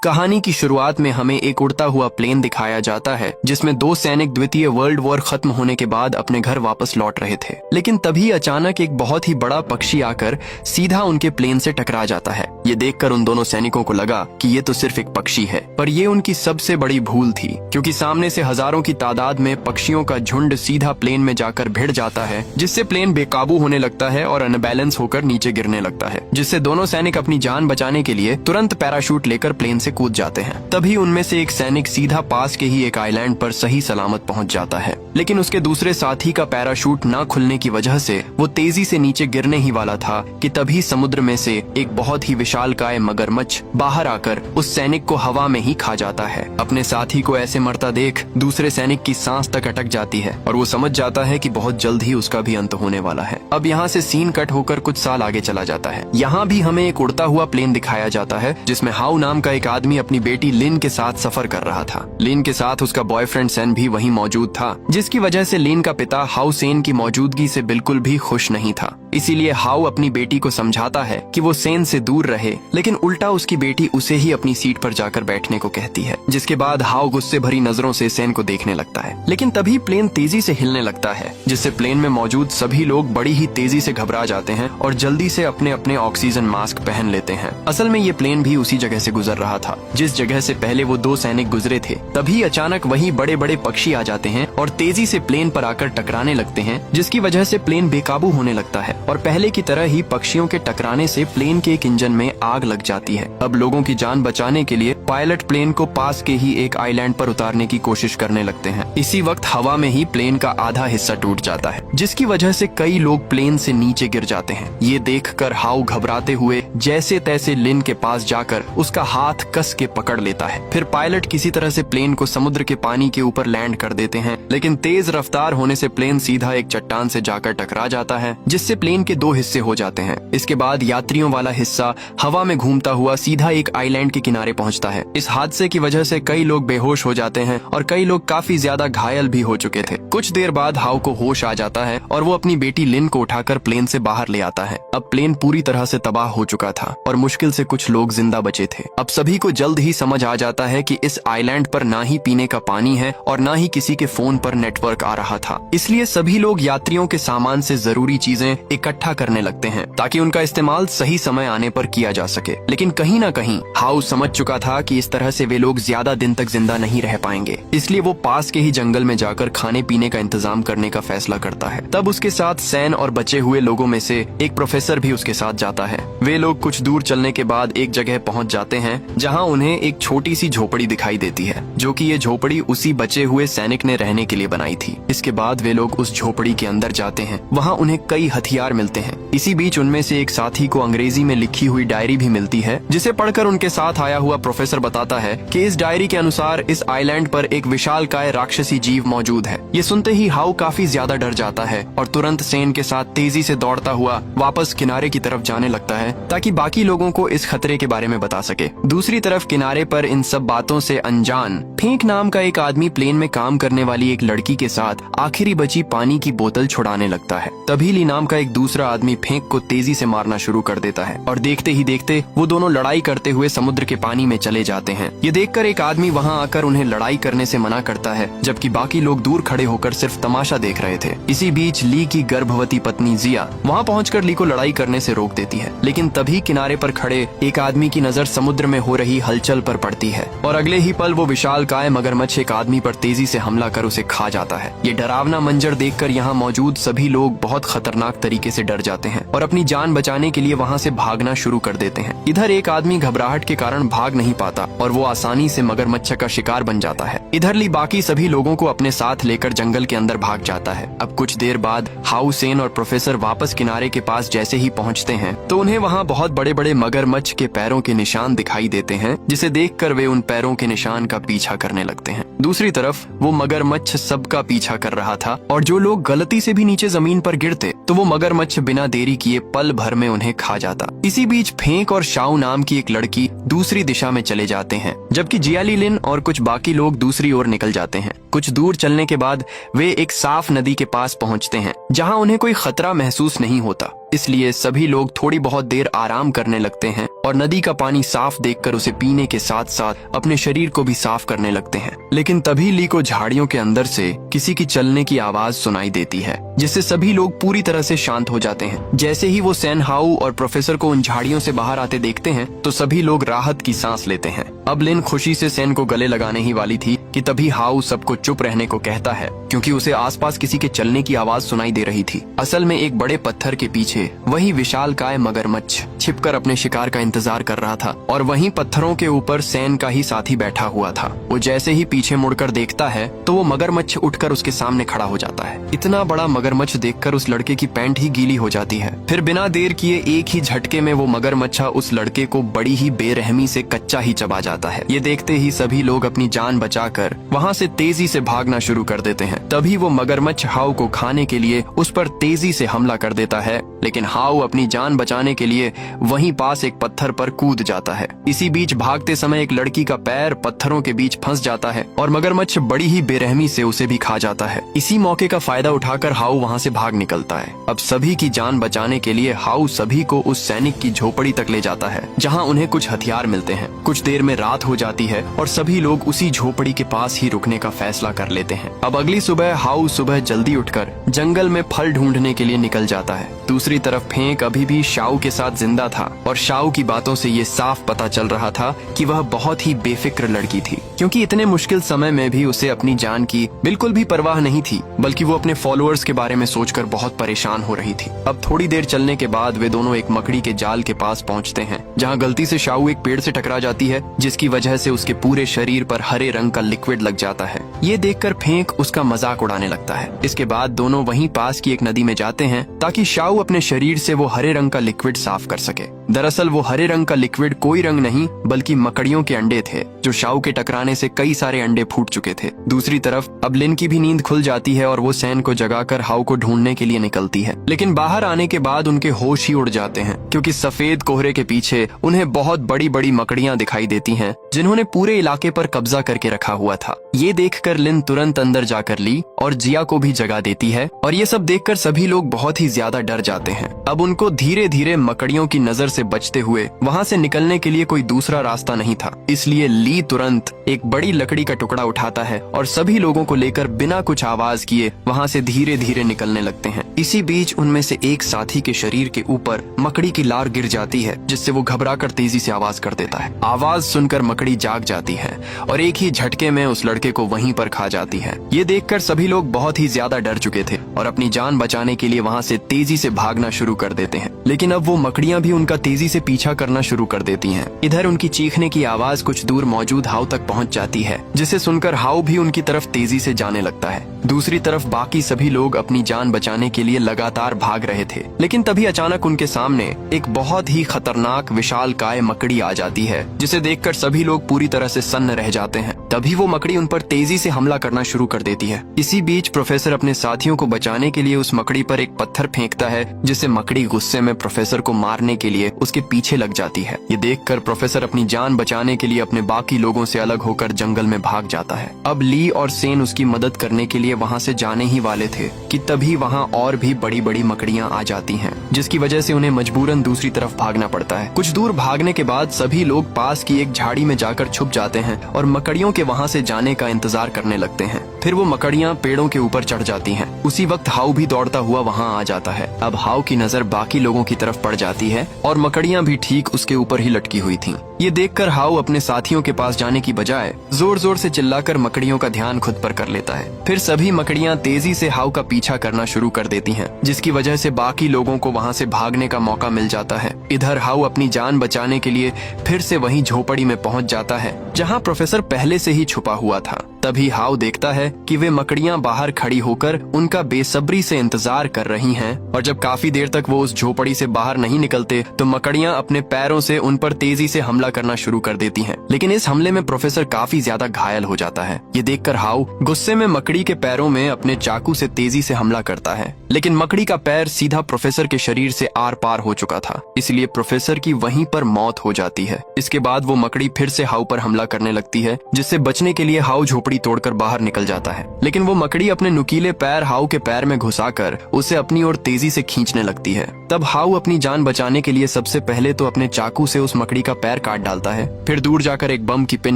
कहानी की शुरुआत में हमें एक उड़ता हुआ प्लेन दिखाया जाता है जिसमें दो सैनिक द्वितीय वर्ल्ड वॉर खत्म होने के बाद अपने घर वापस लौट रहे थे। लेकिन तभी अचानक एक बहुत ही बड़ा पक्षी आकर सीधा उनके प्लेन से टकरा जाता है। ये देखकर उन दोनों सैनिकों को लगा कि ये तो सिर्फ एक पक्षी है, पर ये उनकी सबसे बड़ी भूल थी, क्योंकि सामने से हजारों की तादाद में पक्षियों का झुंड सीधा प्लेन में जाकर भिड़ जाता है, जिससे प्लेन बेकाबू होने लगता है और अनबैलेंस होकर नीचे गिरने लगता है, जिससे दोनों सैनिक अपनी जान बचाने के लिए तुरंत पैराशूट लेकर प्लेन से कूद जाते हैं। तभी उनमें से एक सैनिक सीधा पास के ही एक आइलैंड पर सही सलामत पहुंच जाता है, लेकिन उसके दूसरे साथी का पैराशूट न खुलने की वजह से वो तेजी से नीचे गिरने ही वाला था कि तभी समुद्र में से एक बहुत ही विशालकाय मगरमच्छ बाहर आकर उस सैनिक को हवा में ही खा जाता है। अपने साथी को ऐसे मरता देख दूसरे सैनिक की सांस तक अटक जाती है और वो समझ जाता है कि बहुत जल्द ही उसका भी अंत होने वाला है। अब यहाँ से सीन कट होकर कुछ साल आगे चला जाता है। यहाँ भी हमें एक उड़ता हुआ प्लेन दिखाया जाता है जिसमें हाउ नाम का एक आदमी अपनी बेटी लिन के साथ सफर कर रहा था। लिन के साथ उसका बॉयफ्रेंड सेन भी वहीं मौजूद था, जिसकी वजह से लिन का पिता हाउ सेन की मौजूदगी से बिल्कुल भी खुश नहीं था। इसीलिए हाउ अपनी बेटी को समझाता है कि वो सेन से दूर रहे, लेकिन उल्टा उसकी बेटी उसे ही अपनी सीट पर जाकर बैठने को कहती है, जिसके बाद हाउ गुस्से भरी नजरों से सेन को देखने लगता है। लेकिन तभी प्लेन तेजी से हिलने लगता है, जिससे प्लेन में मौजूद सभी लोग बड़ी ही तेजी से घबरा जाते हैं और जल्दी से अपने अपने ऑक्सीजन मास्क पहन लेते हैं। असल में ये प्लेन भी उसी जगह से गुजर रहा था जिस जगह से पहले वो दो सैनिक गुजरे थे। तभी अचानक वहीं बड़े बड़े पक्षी आ जाते हैं और तेजी से प्लेन पर आकर टकराने लगते हैं, जिसकी वजह से प्लेन बेकाबू होने लगता है और पहले की तरह ही पक्षियों के टकराने से प्लेन के एक इंजन में आग लग जाती है। अब लोगों की जान बचाने के लिए पायलट प्लेन को पास के ही एक आइलैंड पर उतारने की कोशिश करने लगते हैं। इसी वक्त हवा में ही प्लेन का आधा हिस्सा टूट जाता है, जिसकी वजह से कई लोग प्लेन से नीचे गिर जाते हैं। ये देखकर हाउ घबराते हुए जैसे तैसे लिन के पास जाकर उसका हाथ कस के पकड़ लेता है। फिर पायलट किसी तरह से प्लेन को समुद्र के पानी के ऊपर लैंड कर देते हैं, लेकिन तेज रफ्तार होने से प्लेन सीधा एक चट्टान से जाकर टकरा जाता है, जिससे प्लेन के दो हिस्से हो जाते हैं। इसके बाद यात्रियों वाला हिस्सा हवा में घूमता हुआ सीधा एक आइलैंड के किनारे पहुंचता है। इस हादसे की वजह से कई लोग बेहोश हो जाते हैं और कई लोग काफी ज्यादा घायल भी हो चुके थे। कुछ देर बाद हाउ को होश आ जाता है और वो अपनी बेटी लिन को उठाकर प्लेन से बाहर ले आता है। अब प्लेन पूरी तरह से तबाह हो चुका था और मुश्किल से कुछ लोग जिंदा बचे थे। अब सभी को जल्द ही समझ आ जाता है कि इस आइलैंड पर ना ही पीने का पानी है और ना ही किसी के फोन पर नेटवर्क आ रहा था। इसलिए सभी लोग यात्रियों के सामान से जरूरी चीजें इकट्ठा करने लगते हैं ताकि उनका इस्तेमाल सही समय आने पर किया जा सके। लेकिन कहीं ना कहीं हाउ समझ चुका था कि इस तरह से वे लोग ज्यादा दिन तक जिंदा नहीं रह पाएंगे, इसलिए वो पास के ही जंगल में जाकर खाने पीने का इंतजाम करने का फैसला करता है। तब उसके साथ सैन और बचे हुए लोगों में से एक प्रोफेसर भी उसके साथ जाता है। वे लोग कुछ दूर चलने के बाद एक जगह पहुंच जाते हैं जहां उन्हें एक छोटी सी झोपड़ी दिखाई देती है, जो कि ये झोपड़ी उसी बचे हुए सैनिक ने रहने के लिए बनाई थी। इसके बाद वे लोग उस झोपड़ी के अंदर जाते हैं। वहाँ उन्हें कई हथियार मिलते हैं। इसी बीच उनमें से एक साथी को अंग्रेजी में लिखी हुई डायरी भी मिलती है, जिसे पढ़कर उनके साथ आया हुआ प्रोफेसर बताता है कि इस डायरी के अनुसार इस आइलैंड पर एक विशालकाय राक्षसी जीव मौजूद है। ये सुनते ही हाउ काफी ज्यादा डर जाता है और तुरंत सेन के साथ तेजी से दौड़ता हुआ वापस किनारे की तरफ जाने लगता है ताकि बाकी लोगों को इस खतरे के बारे में बता सके। दूसरी तरफ किनारे पर इन सब बातों से अनजान फेंक नाम का एक आदमी प्लेन में काम करने वाली एक लड़की के साथ आखिरी बची पानी की बोतल छुड़ाने लगता है। तभी ली नाम का एक दूसरा आदमी फेंक को तेजी से मारना शुरू कर देता है और देखते ही देखते वो दोनों लड़ाई करते हुए समुद्र के पानी में चले जाते हैं। ये देखकर एक आदमी वहाँ आकर उन्हें लड़ाई करने से मना करता है, जबकि बाकी लोग दूर खड़े होकर सिर्फ तमाशा देख रहे थे। इसी बीच ली की गर्भवती पत्नी जिया वहाँ पहुंचकर ली को लड़ाई करने से रोक देती है, लेकिन तभी किनारे पर खड़े एक आदमी की नजर समुद्र में हो रही हलचल पर पड़ती है और अगले ही पल वो विशालकाय मगरमच्छ एक आदमी पर तेजी से हमला कर उसे खा जाता है। ये डरावना मंजर देखकर यहाँ मौजूद सभी लोग बहुत खतरनाक तरीके से डर जाते हैं और अपनी जान बचाने के लिए वहाँ से भागना शुरू कर देते हैं। इधर एक आदमी घबराहट के कारण भाग नहीं पाता और वो आसानी से मगरमच्छ का शिकार बन जाता है। इधर ली बाकी सभी लोगों को अपने साथ लेकर जंगल के अंदर भाग जाता है। अब कुछ देर बाद हाउ सेन और प्रोफेसर वापस किनारे के पास जैसे ही पहुँचते हैं तो उन्हें वहाँ बहुत बड़े बड़े मगरमच्छ के पैरों के निशान दिखाई देते हैं, जिसे देखकर वे उन पैरों के निशान का पीछा करने लगते हैं। दूसरी तरफ वो मगरमच्छ सबका पीछा कर रहा था और जो लोग गलती से भी नीचे जमीन पर गिरते तो वो मगरमच्छ बिना देरी किए पल भर में उन्हें खा जाता। इसी बीच फेंक और शाओ नाम की एक लड़की दूसरी दिशा में चले जाते हैं, जबकि जियाली लिन और कुछ बाकी लोग दूसरी ओर निकल जाते हैं। कुछ दूर चलने के बाद वे एक साफ नदी के पास पहुंचते हैं, जहां उन्हें कोई खतरा महसूस नहीं होता। इसलिए सभी लोग थोड़ी बहुत देर आराम करने लगते हैं और नदी का पानी साफ देखकर उसे पीने के साथ साथ अपने शरीर को भी साफ करने लगते हैं। लेकिन तभी ली को झाड़ियों के अंदर से किसी की चलने की आवाज सुनाई देती है, जिससे सभी लोग पूरी तरह से शांत हो जाते हैं। जैसे ही वो सैन हाउ और प्रोफेसर को उन झाड़ियों से बाहर आते देखते हैं तो सभी लोग राहत की सांस लेते हैं। अब लिन खुशी से सैन को गले लगाने ही वाली थी कि तभी हाउ सबको चुप रहने को कहता है, क्योंकि उसे आसपास किसी के चलने की आवाज सुनाई दे रही थी। असल में एक बड़े पत्थर के पीछे वही विशालकाय मगरमच्छ छिपकर अपने शिकार का इंतजार कर रहा था और वहीं पत्थरों के ऊपर सैन का ही साथी बैठा हुआ था। वो जैसे ही पीछे मुड़कर देखता है तो वो मगरमच्छ उठकर उसके सामने खड़ा हो जाता है। इतना बड़ा मगरमच्छ देखकर उस लड़के की पैंट ही गीली हो जाती है। फिर बिना देर किए एक ही झटके में वो मगरमच्छा उस लड़के को बड़ी ही बेरहमी से कच्चा ही चबा जाता है। ये देखते ही सभी लोग अपनी जान बचाकर वहाँ से तेजी से भागना शुरू कर देते हैं। तभी वो मगरमच्छ हाउ को खाने के लिए उस पर तेजी से हमला कर देता है, लेकिन हाउ अपनी जान बचाने के लिए वहीं पास एक पत्थर पर कूद जाता है। इसी बीच भागते समय एक लड़की का पैर पत्थरों के बीच फंस जाता है और मगरमच्छ बड़ी ही बेरहमी से उसे भी खा जाता है। इसी मौके का फायदा उठाकर हाउ वहाँ से भाग निकलता है। अब सभी की जान बचाने के लिए हाउ सभी को उस सैनिक की झोपड़ी तक ले जाता है, जहाँ उन्हें कुछ हथियार मिलते हैं। कुछ देर में रात हो जाती है और सभी लोग उसी झोपड़ी के पास ही रुकने का फैसला कर लेते हैं। अब अगली सुबह हाउ सुबह जल्दी उठकर जंगल में फल ढूंढने के लिए निकल जाता है। दूसरी तरफ फेंक अभी भी शाओ के साथ जिंदा था और शाओ की बातों से ये साफ पता चल रहा था कि वह बहुत ही बेफिक्र लड़की थी, क्योंकि इतने मुश्किल समय में भी उसे अपनी जान की बिल्कुल भी परवाह नहीं थी, बल्कि वो अपने फॉलोअर्स के बारे में सोचकर बहुत परेशान हो रही थी। अब थोड़ी देर चलने के बाद वे दोनों एक मकड़ी के जाल के पास पहुंचते हैं, जहां गलती से शाओ एक पेड़ से टकरा जाती है, जिसकी वजह से उसके पूरे शरीर पर हरे रंग का लिक्विड लग जाता है। ये देखकर फेंक उसका मजाक उड़ाने लगता है। इसके बाद दोनों वहीं पास की एक नदी में जाते हैं ताकि शाओ अपने शरीर से वो हरे रंग का लिक्विड साफ कर सके। दरअसल वो हरे रंग का लिक्विड कोई रंग नहीं बल्कि मकड़ियों के अंडे थे, जो शाओ के टकराने से कई सारे अंडे फूट चुके थे। दूसरी तरफ अब लिन की भी नींद खुल जाती है और वो सैन को जगाकर हाउ को ढूंढने के लिए निकलती है, लेकिन बाहर आने के बाद उनके होश ही उड़ जाते हैं, क्योंकि सफेद कोहरे के पीछे उन्हें बहुत बड़ी बड़ी मकड़ियां दिखाई देती हैं, जिन्होंने पूरे इलाके पर कब्जा करके रखा हुआ था। ये देखकर लिन तुरंत अंदर जाकर ली और जिया को भी जगा देती है और ये सब देखकर सभी लोग बहुत ही ज्यादा डर जाते हैं। अब उनको धीरे धीरे मकड़ियों की नजर से बचते हुए वहाँ से निकलने के लिए कोई दूसरा रास्ता नहीं था, इसलिए ली तुरंत एक बड़ी लकड़ी का टुकड़ा उठाता है और सभी लोगों को लेकर बिना कुछ आवाज किए वहाँ से धीरे धीरे निकलने लगते हैं। इसी बीच उनमें से एक साथी के शरीर के ऊपर मकड़ी की लार गिर जाती है, जिससे वो घबराकर तेजी से आवाज कर देता है। आवाज सुनकर मकड़ी जाग जाती है और एक ही झटके में उस लड़के को वहीं पर खा जाती है। ये देखकर सभी लोग बहुत ही ज्यादा डर चुके थे और अपनी जान बचाने के लिए वहाँ से तेजी से भागना शुरू कर देते हैं, लेकिन अब वो मकड़ियां भी उनका तेजी से पीछा करना शुरू कर देती हैं। इधर उनकी चीखने की आवाज कुछ दूर मौजूद हाउ तक पहुंच जाती है, जिसे सुनकर हाउ भी उनकी तरफ तेजी से जाने लगता है। दूसरी तरफ बाकी सभी लोग अपनी जान बचाने के लिए लगातार भाग रहे थे, लेकिन तभी अचानक उनके सामने एक बहुत ही खतरनाक विशालकाय मकड़ी आ जाती है, जिसे देखकर सभी लोग पूरी तरह से सन्न रह जाते हैं। तभी वो मकड़ी उन पर तेजी से हमला करना शुरू कर देती है। इसी बीच प्रोफेसर अपने साथियों को बचाने के लिए उस मकड़ी पर एक पत्थर फेंकता है, जिससे मकड़ी गुस्से में प्रोफेसर को मारने के लिए उसके पीछे लग जाती है। ये देखकर प्रोफेसर अपनी जान बचाने के लिए अपने बाकी लोगों से अलग होकर जंगल में भाग जाता है। अब ली और सेन उसकी मदद करने के लिए वहाँ से जाने ही वाले थे कि तभी वहाँ और भी बड़ी बड़ी मकड़ियाँ आ जाती हैं, जिसकी वजह से उन्हें मजबूरन दूसरी तरफ भागना पड़ता है। कुछ दूर भागने के बाद सभी लोग पास की एक झाड़ी में जाकर छुप जाते हैं और मकड़ियों के वहाँ से जाने का इंतजार करने लगते हैं। फिर वो मकड़ियाँ पेड़ों के ऊपर चढ़ जाती हैं। उसी वक्त हाउ भी दौड़ता हुआ वहाँ आ जाता है। अब हाउ की नजर बाकी लोगों की तरफ पड़ जाती है और मकड़ियाँ भी ठीक उसके ऊपर ही लटकी हुई थीं। ये देखकर हाउ अपने साथियों के पास जाने की बजाय जोर जोर से चिल्लाकर मकड़ियों का ध्यान खुद पर कर लेता है। फिर सभी मकड़ियाँ तेजी से हाउ का पीछा करना शुरू कर देती हैं, जिसकी वजह से बाकी लोगों को वहाँ से भागने का मौका मिल जाता है। इधर हाउ अपनी जान बचाने के लिए फिर से वहीं झोपड़ी में पहुँच जाता है, जहाँ प्रोफेसर पहले से ही छुपा हुआ था। तभी हाउ देखता है कि वे मकड़ियां बाहर खड़ी होकर उनका बेसब्री से इंतजार कर रही हैं, और जब काफी देर तक वो उस झोपड़ी से बाहर नहीं निकलते तो मकड़ियां अपने पैरों से उन पर तेजी से हमला करना शुरू कर देती हैं। लेकिन इस हमले में प्रोफेसर काफी ज्यादा घायल हो जाता है। ये देखकर हाउ गुस्से में मकड़ी के पैरों में अपने चाकू से तेजी से हमला करता है, लेकिन मकड़ी का पैर सीधा प्रोफेसर के शरीर से आर पार हो चुका था, इसलिए प्रोफेसर की वहीं पर मौत हो जाती है। इसके बाद वो मकड़ी फिर से हाउ पर हमला करने लगती है, जिससे बचने के लिए हाउ झोपड़ी तोड़कर बाहर निकल जाता है। लेकिन वो मकड़ी अपने नुकीले पैर हाउ के पैर में घुसाकर उसे अपनी ओर तेजी से खींचने लगती है। तब हाउ अपनी जान बचाने के लिए सबसे पहले तो अपने चाकू से उस मकड़ी का पैर काट डालता है, फिर दूर जाकर एक बम की पिन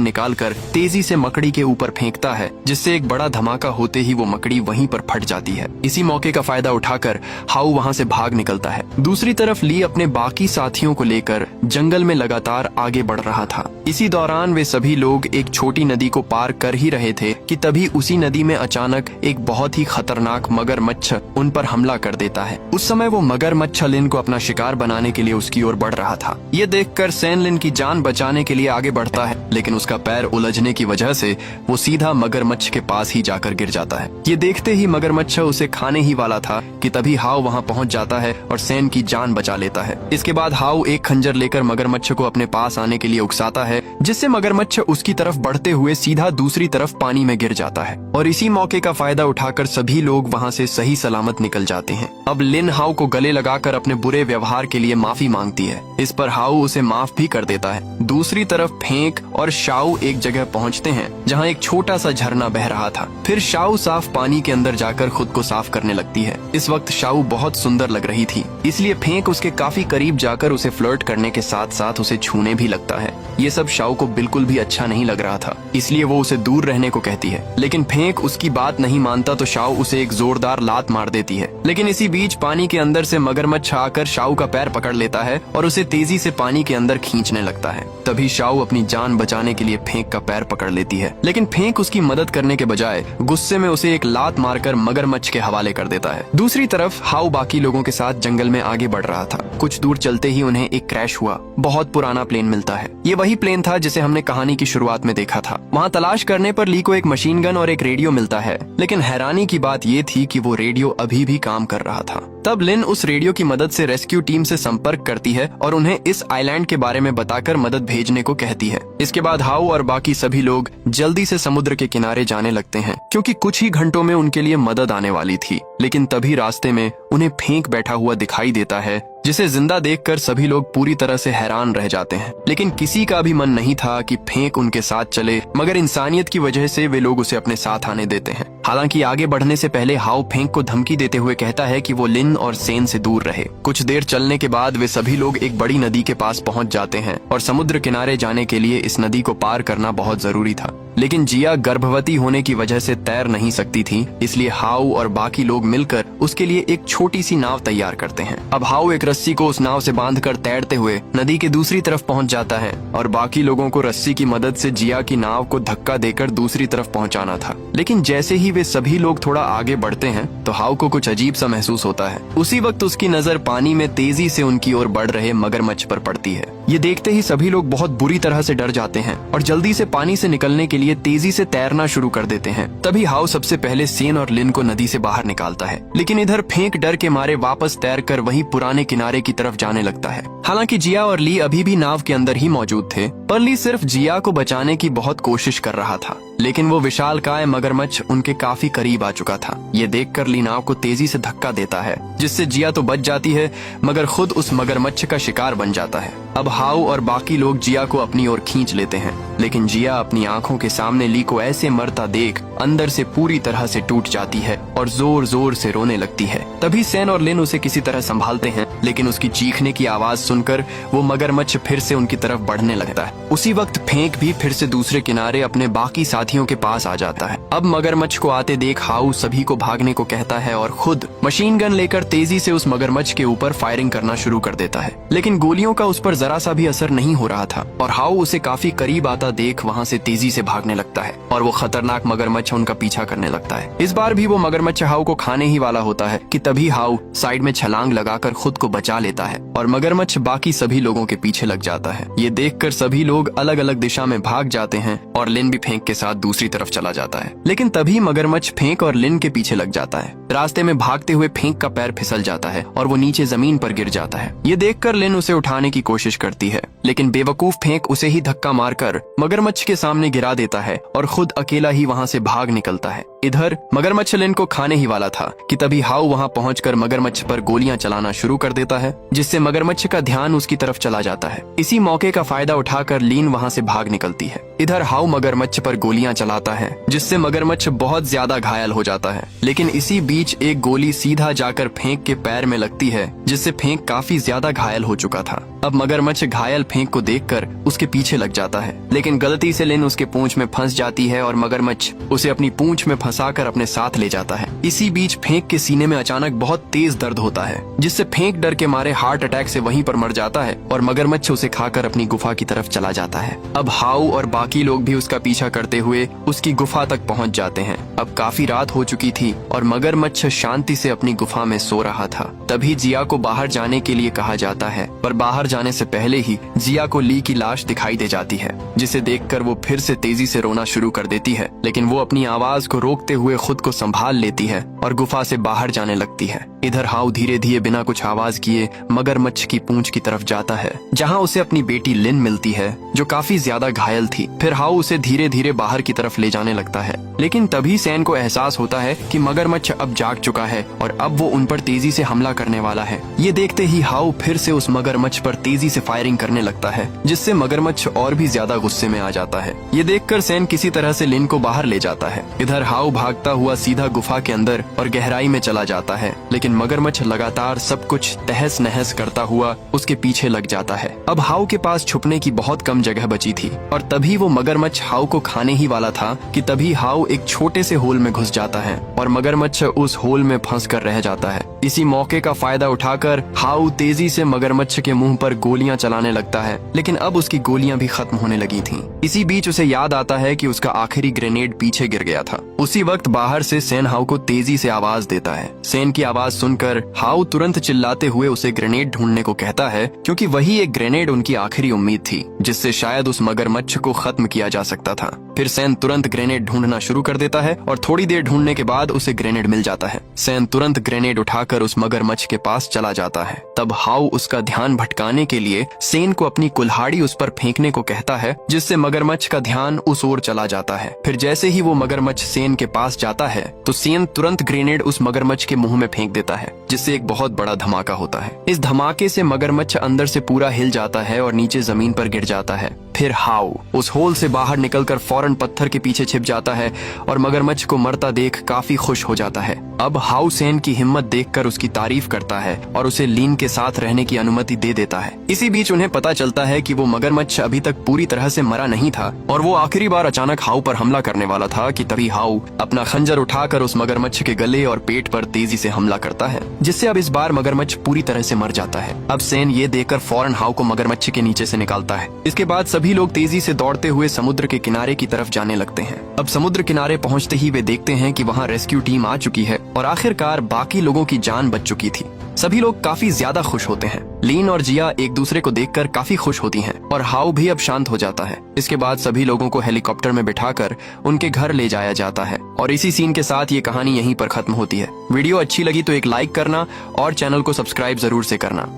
निकालकर तेजी से मकड़ी के ऊपर फेंकता है, जिससे एक बड़ा धमाका होते ही वो मकड़ी वहीं पर फट जाती है। इसी मौके का फायदा उठाकर हाउ वहाँ से भाग निकलता है। दूसरी तरफ ली अपने बाकी साथियों को लेकर जंगल में लगातार आगे बढ़ रहा था। इसी दौरान वे सभी लोग एक छोटी नदी को पार कर ही रहे थे कि तभी उसी नदी में अचानक एक बहुत ही खतरनाक मगरमच्छ उन पर हमला कर देता है। उस समय वो मगरमच्छ लिन को अपना शिकार बनाने के लिए उसकी ओर बढ़ रहा था। ये देखकर सैन लिन की जान बचाने के लिए आगे बढ़ता है, लेकिन उसका पैर उलझने की वजह से वो सीधा मगरमच्छ के पास ही जाकर गिर जाता है। ये देखते ही मगरमच्छ उसे खाने ही वाला था कि तभी हाउ वहाँ पहुँच जाता है और सैन की जान बचा लेता है। इसके बाद हाउ एक खंजर लेकर मगरमच्छ को अपने पास आने के लिए उकसाता है, जिससे मगरमच्छ उसकी तरफ बढ़ते हुए सीधा दूसरी तरफ पानी में गिर जाता है। और इसी मौके का फायदा उठाकर सभी लोग वहाँ से सही सलामत निकल जाते हैं। अब लिन हाउ को गले लगाकर अपने बुरे व्यवहार के लिए माफी मांगती है। इस पर हाउ उसे माफ भी कर देता है। दूसरी तरफ फेंक और शाओ एक जगह पहुँचते हैं जहाँ एक छोटा सा झरना बह रहा था। फिर शाओ साफ पानी के अंदर जाकर खुद को साफ करने लगती है। इस वक्त शाओ बहुत सुंदर लग रही थी, इसलिए फेंक उसके काफी करीब जाकर उसे फ्लर्ट करने के साथ साथ उसे छूने भी लगता है। ये सब शाओ को बिल्कुल भी अच्छा नहीं लग रहा था, इसलिए वो उसे दूर रहने को कहती है। लेकिन फेंक उसकी बात नहीं मानता तो शाओ उसे एक जोरदार लात मार देती है। लेकिन इसी बीच पानी के अंदर से मगरमच्छ आकर शाओ का पैर पकड़ लेता है और उसे तेजी से पानी के अंदर खींचने लगता है। तभी शाओ अपनी जान बचाने के लिए फेंक का पैर पकड़ लेती है, लेकिन फेंक उसकी मदद करने के बजाय गुस्से में उसे एक लात मारकर मगरमच्छ के हवाले कर देता है। दूसरी तरफ हाउ बाकी लोगों के साथ जंगल में आगे बढ़ रहा था। कुछ दूर चलते ही उन्हें एक क्रैश हुआ। बहुत पुराना प्लेन मिलता है। ये वही प्लेन था जिसे हमने कहानी की शुरुआत में देखा था। वहाँ तलाश करने पर ली को एक मशीन गन और एक रेडियो मिलता है, लेकिन हैरानी की बात ये थी कि वो रेडियो अभी भी काम कर रहा था। तब लिन उस रेडियो की मदद से रेस्क्यू टीम से संपर्क करती है और उन्हें इस आइलैंड के बारे में बताकर मदद भेजने को कहती है। इसके बाद हाउ और बाकी सभी लोग जल्दी से समुद्र के किनारे जाने लगते हैं, क्योंकि कुछ ही घंटों में उनके लिए मदद आने वाली थी। लेकिन तभी रास्ते में उन्हें फेंक बैठा हुआ दिखाई देता है, जिसे जिंदा देखकर सभी लोग पूरी तरह से हैरान रह जाते हैं। लेकिन किसी का भी मन नहीं था कि फेंक उनके साथ चले, मगर इंसानियत की वजह से वे लोग उसे अपने साथ आने देते हैं। हालांकि आगे बढ़ने से पहले हाउ फेंक को धमकी देते हुए कहता है कि वो लिन और सेन से दूर रहे। कुछ देर चलने के बाद वे सभी लोग एक बड़ी नदी के पास पहुंच जाते हैं और समुद्र किनारे जाने के लिए इस नदी को पार करना बहुत जरूरी था। लेकिन जिया गर्भवती होने की वजह से तैर नहीं सकती थी, इसलिए हाउ और बाकी लोग मिलकर उसके लिए एक छोटी सी नाव तैयार करते हैं। अब हाउ एक रस्सी को उस नाव से बांधकर तैरते हुए नदी के दूसरी तरफ पहुंच जाता है और बाकी लोगों को रस्सी की मदद से जिया की नाव को धक्का देकर दूसरी तरफ पहुंचाना था। लेकिन जैसे ही वे सभी लोग थोड़ा आगे बढ़ते हैं तो हाउ को कुछ अजीब सा महसूस होता है। उसी वक्त उसकी नजर पानी में तेजी से उनकी ओर बढ़ रहे मगरमच्छ पर पड़ती है। ये देखते ही सभी लोग बहुत बुरी तरह से डर जाते हैं और जल्दी से पानी से निकलने के लिए तेजी से तैरना शुरू कर देते हैं। तभी हाउ सबसे पहले सेन और लिन को नदी से बाहर निकालता है, लेकिन इधर फेंक डर के मारे वापस तैरकर वहीं पुराने किनारे की तरफ जाने लगता है। हालांकि जिया और ली अभी भी नाव के अंदर ही मौजूद थे, पर ली सिर्फ जिया को बचाने की बहुत कोशिश कर रहा था। लेकिन वो विशालकाय मगरमच्छ उनके काफी करीब आ चुका था। ये देखकर ली नाव को तेजी से धक्का देता है, जिससे जिया तो बच जाती है मगर खुद उस मगरमच्छ का शिकार बन जाता है। अब हाउ और बाकी लोग जिया को अपनी ओर खींच लेते हैं, लेकिन जिया अपनी आंखों के सामने ली को ऐसे मरता देख अंदर से पूरी तरह से टूट जाती है और जोर जोर से रोने लगती है। तभी सैन और लिन उसे किसी तरह संभालते हैं, लेकिन उसकी चीखने की आवाज सुनकर वो मगरमच्छ फिर से उनकी तरफ बढ़ने लगता है। उसी वक्त फेंक भी फिर से दूसरे किनारे अपने बाकी साथियों के पास आ जाता है। अब मगरमच्छ को आते देख हाउ सभी को भागने को कहता है और खुद मशीन गन लेकर तेजी से उस मगरमच्छ के ऊपर फायरिंग करना शुरू कर देता है। लेकिन गोलियों का उस पर जरा सा भी असर नहीं हो रहा था और हाउ उसे काफी करीब आता देख वहाँ से तेजी से भागने लगता है और वो खतरनाक मगरमच्छ उनका पीछा करने लगता है। इस बार भी वो मगरमच्छ हाउ को खाने ही वाला होता है कि तभी हाउ साइड में छलांग लगाकर खुद को बचा लेता है और मगरमच्छ बाकी सभी लोगों के पीछे लग जाता है। ये देखकर सभी लोग अलग अलग दिशा में भाग जाते हैं और लिन भी फेंक के साथ दूसरी तरफ चला जाता है। लेकिन तभी मगरमच्छ फेंक और लिन के पीछे लग जाता है। रास्ते में भागते हुए फेंक का पैर फिसल जाता है और वो नीचे जमीन पर गिर जाता है। ये देखकर लिन उसे उठाने की कोशिश करती है, लेकिन बेवकूफ फेंक उसे ही धक्का मारकर मगरमच्छ के सामने गिरा देता है और खुद अकेला ही वहाँ से भाग निकलता है। इधर मगरमच्छ लिन को खाने ही वाला था कि तभी हाउ वहां पहुंचकर मगरमच्छ पर गोलियां चलाना शुरू कर देता है, जिससे मगरमच्छ का ध्यान उसकी तरफ चला जाता है। इसी मौके का फायदा उठाकर लीन वहां से भाग निकलती है। इधर हाउ मगरमच्छ पर गोलियां चलाता है, जिससे मगरमच्छ बहुत ज्यादा घायल हो जाता है। लेकिन इसी बीच एक गोली सीधा जाकर फेंक के पैर में लगती है, जिससे फेंक काफी ज्यादा घायल हो चुका था। अब मगरमच्छ घायल फेंक को देखकर उसके पीछे लग जाता है, लेकिन गलती से लिन उसके पूंछ में फंस जाती है और मगरमच्छ उसे अपनी पूंछ में फंसाकर अपने साथ ले जाता है। इसी बीच फेंक के सीने में अचानक बहुत तेज दर्द होता है, जिससे फेंक डर के मारे हार्ट अटैक से वहीं पर मर जाता है और मगरमच्छ उसे खाकर अपनी गुफा की तरफ चला जाता है। अब हाउ और बाकी लोग भी उसका पीछा करते हुए उसकी गुफा तक पहुंच जाते हैं। अब काफी रात हो चुकी थी और मगरमच्छ शांति से अपनी गुफा में सो रहा था। तभी जिया को बाहर जाने के लिए कहा जाता है, पर बाहर जाने से पहले ही जिया को ली की लाश दिखाई दे जाती है, जिसे देखकर वो फिर से तेजी से रोना शुरू कर देती है। लेकिन वो अपनी आवाज को रोकते हुए खुद को संभाल लेती है और गुफा से बाहर जाने लगती है। इधर हाउ धीरे धीरे बिना कुछ आवाज किए मगरमच्छ की पूंछ की तरफ जाता है, जहां उसे अपनी बेटी लिन मिलती है, जो काफी ज्यादा घायल थी। फिर हाउ उसे धीरे धीरे बाहर की तरफ ले जाने लगता है, लेकिन तभी सैन को एहसास होता है कि मगरमच्छ अब जाग चुका है और अब वो उन पर तेजी से हमला करने वाला है। ये देखते ही हाउ फिर से उस मगरमच्छ पर तेजी से फायरिंग करने लगता है, जिससे मगरमच्छ और भी ज्यादा गुस्से में आ जाता है। ये देखकर सैन किसी तरह से लिन को बाहर ले जाता है। इधर हाउ भागता हुआ सीधा गुफा के अंदर और गहराई में चला जाता है, लेकिन मगरमच्छ लगातार सब कुछ तहस नहस करता हुआ उसके पीछे लग जाता है। अब हाउ के पास छुपने की बहुत कम जगह बची थी और तभी वो मगरमच्छ हाउ को खाने ही वाला था कि तभी हाउ एक छोटे से होल में घुस जाता है और मगरमच्छ उस होल में फंस कर रह जाता है। इसी मौके का फायदा उठाकर हाउ तेजी से मगरमच्छ के मुंह पर गोलियां चलाने लगता है, लेकिन अब उसकी गोलियां भी खत्म होने लगी थीं। इसी बीच उसे याद आता है कि उसका आखिरी ग्रेनेड पीछे गिर गया था। उसी वक्त बाहर से सैन हाउ को तेजी से आवाज देता है। सैन की आवाज सुनकर हाउ तुरंत चिल्लाते हुए उसे ग्रेनेड ढूंढने को कहता है, क्योंकि वही एक ग्रेनेड उनकी आखिरी उम्मीद थी, जिससे शायद उस मगरमच्छ को खत्म किया जा सकता था। फिर सैन तुरंत ग्रेनेड ढूंढना शुरू कर देता है और थोड़ी देर ढूंढने के बाद उसे ग्रेनेड मिल जाता है। सैन तुरंत ग्रेनेड उठाकर उस मगरमच्छ के पास चला जाता है। तब हाउ उसका ध्यान भटकाने के लिए सैन को अपनी कुल्हाड़ी उस पर फेंकने को कहता है, जिससे मगरमच्छ का ध्यान उस ओर चला जाता है। फिर जैसे ही वो मगरमच्छ सैन के पास जाता है तो सैन तुरंत ग्रेनेड उस मगरमच्छ के मुंह में फेंक देता है, जिससे एक बहुत बड़ा धमाका होता है। इस धमाके से मगरमच्छ अंदर से पूरा हिल जाता है और नीचे जमीन पर गिर जाता है। फिर हाउ उस होल से बाहर निकलकर फौरन पत्थर के पीछे छिप जाता है और मगरमच्छ को मरता देख काफी खुश हो जाता है। अब हाउ सैन की हिम्मत देखकर उसकी तारीफ करता है और उसे लीन के साथ रहने की अनुमति दे देता है। इसी बीच उन्हें पता चलता है कि वो मगरमच्छ अभी तक पूरी तरह से मरा नहीं था और वो आखिरी बार अचानक हाउ पर हमला करने वाला था कि तभी हाउ अपना खंजर उठाकर उस मगरमच्छ के गले और पेट पर तेजी से हमला करता है, जिससे अब इस बार मगरमच्छ पूरी तरह से मर जाता है। अब सैन ये देखकर फौरन हाउ को मगरमच्छ के नीचे से निकालता है। इसके बाद सभी लोग तेजी से दौड़ते हुए समुद्र के किनारे की तरफ जाने लगते हैं। अब समुद्र किनारे पहुंचते ही वे देखते हैं कि वहां रेस्क्यू टीम आ चुकी है और आखिरकार बाकी लोगों की जान बच चुकी थी। सभी लोग काफी ज्यादा खुश होते हैं। लीन और जिया एक दूसरे को देखकर काफी खुश होती हैं और हाउ भी अब शांत हो जाता है। इसके बाद सभी लोगों को हेलीकॉप्टर में बिठाकर उनके घर ले जाया जाता है और इसी सीन के साथ ये कहानी यहीं पर खत्म होती है। वीडियो अच्छी लगी तो एक लाइक करना और चैनल को सब्सक्राइब जरूर से करना।